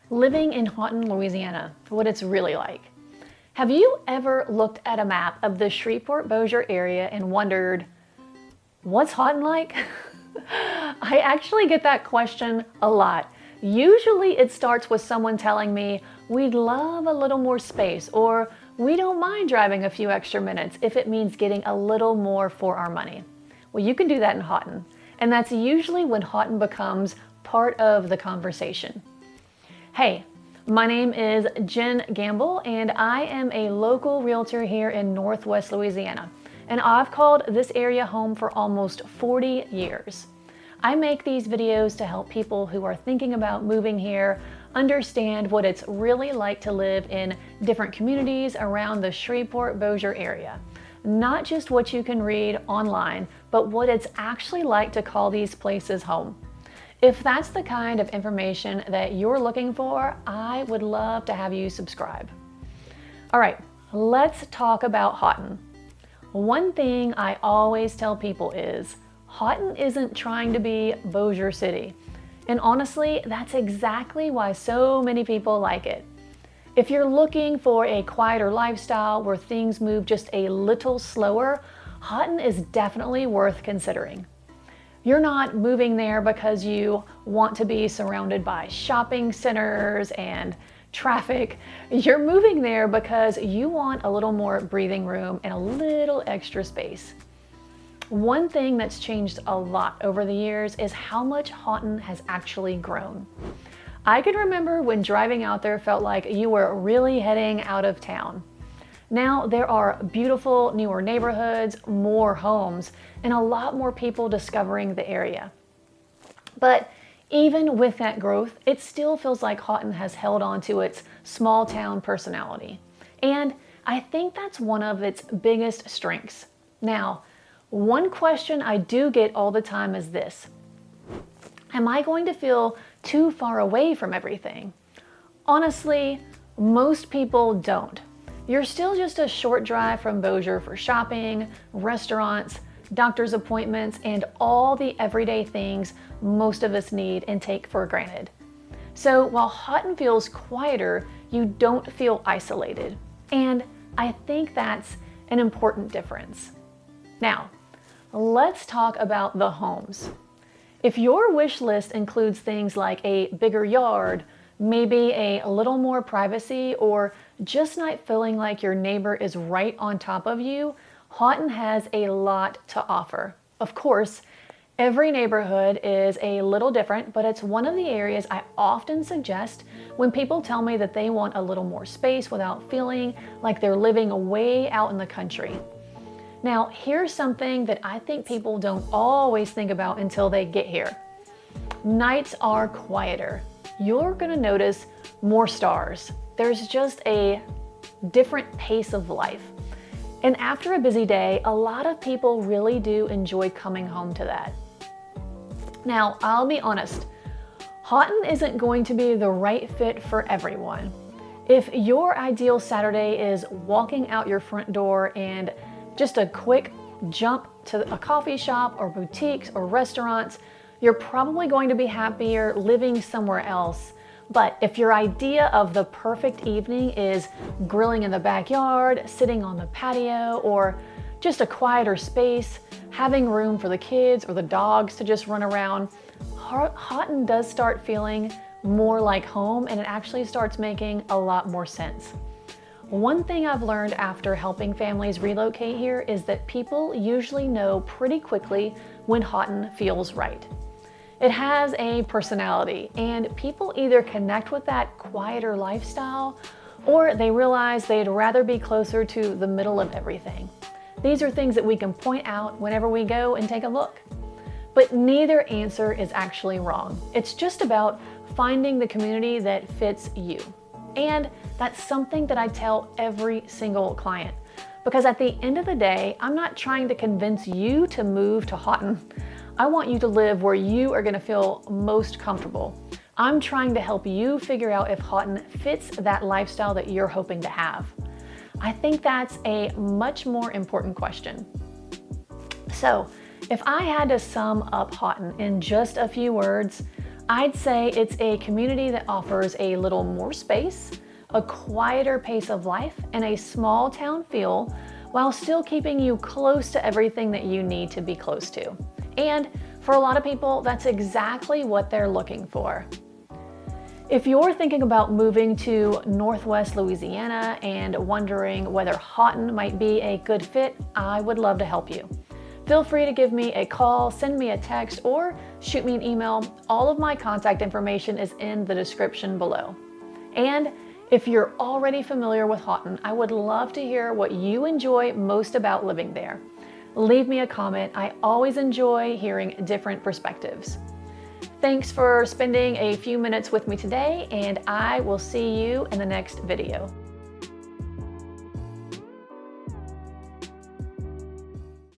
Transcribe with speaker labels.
Speaker 1: Living in Haughton, Louisiana, what it's really like. Have you ever looked at a map of the Shreveport-Bossier area and wondered, what's Haughton like? I actually get that question a lot. Usually it starts with someone telling me, we'd love a little more space, or we don't mind driving a few extra minutes if it means getting a little more for our money. Well, you can do that in Haughton, and that's usually when Haughton becomes part of the conversation. Hey, my name is Jen Gamble, and I am a local realtor here in Northwest Louisiana, and I've called this area home for almost 40 years. I make these videos to help people who are thinking about moving here understand what it's really like to live in different communities around the Shreveport-Bossier area. Not just what you can read online, but what it's actually like to call these places home. If that's the kind of information that you're looking for, I would love to have you subscribe. All right, let's talk about Haughton. One thing I always tell people is, Haughton isn't trying to be Bossier City. And honestly, that's exactly why so many people like it. If you're looking for a quieter lifestyle where things move just a little slower, Haughton is definitely worth considering. You're not moving there because you want to be surrounded by shopping centers and traffic. You're moving there because you want a little more breathing room and a little extra space. One thing that's changed a lot over the years is how much Haughton has actually grown. I can remember when driving out there felt like you were really heading out of town. Now there are beautiful newer neighborhoods, more homes, and a lot more people discovering the area. But even with that growth, it still feels like Haughton has held on to its small town personality. And I think that's one of its biggest strengths. Now, one question I do get all the time is this: am I going to feel too far away from everything? Honestly, most people don't. You're still just a short drive from Bossier for shopping, restaurants, doctor's appointments, and all the everyday things most of us need and take for granted. So while Haughton feels quieter, you don't feel isolated. And I think that's an important difference. Now, let's talk about the homes. If your wish list includes things like a bigger yard, maybe a little more privacy, or just not feeling like your neighbor is right on top of you, Haughton has a lot to offer. Of course, every neighborhood is a little different, but it's one of the areas I often suggest when people tell me that they want a little more space without feeling like they're living way out in the country. Now, here's something that I think people don't always think about until they get here. Nights are quieter. You're gonna notice more stars. There's just a different pace of life. And after a busy day, a lot of people really do enjoy coming home to that. Now, I'll be honest, Haughton isn't going to be the right fit for everyone. If your ideal Saturday is walking out your front door and just a quick jump to a coffee shop or boutiques or restaurants, you're probably going to be happier living somewhere else. But if your idea of the perfect evening is grilling in the backyard, sitting on the patio, or just a quieter space, having room for the kids or the dogs to just run around, Haughton does start feeling more like home, and it actually starts making a lot more sense. One thing I've learned after helping families relocate here is that people usually know pretty quickly when Haughton feels right. It has a personality, and people either connect with that quieter lifestyle or they realize they'd rather be closer to the middle of everything. These are things that we can point out whenever we go and take a look. But neither answer is actually wrong. It's just about finding the community that fits you. And that's something that I tell every single client, because at the end of the day, I'm not trying to convince you to move to Haughton. I want you to live where you are going to feel most comfortable. I'm trying to help you figure out if Haughton fits that lifestyle that you're hoping to have. I think that's a much more important question. So, if I had to sum up Haughton in just a few words, I'd say it's a community that offers a little more space, a quieter pace of life, and a small town feel while still keeping you close to everything that you need to be close to. And for a lot of people, that's exactly what they're looking for. If you're thinking about moving to Northwest Louisiana and wondering whether Haughton might be a good fit, I would love to help you. Feel free to give me a call, send me a text, or shoot me an email. All of my contact information is in the description below. And if you're already familiar with Haughton, I would love to hear what you enjoy most about living there. Leave me a comment. I always enjoy hearing different perspectives. Thanks for spending a few minutes with me today, and I will see you in the next video.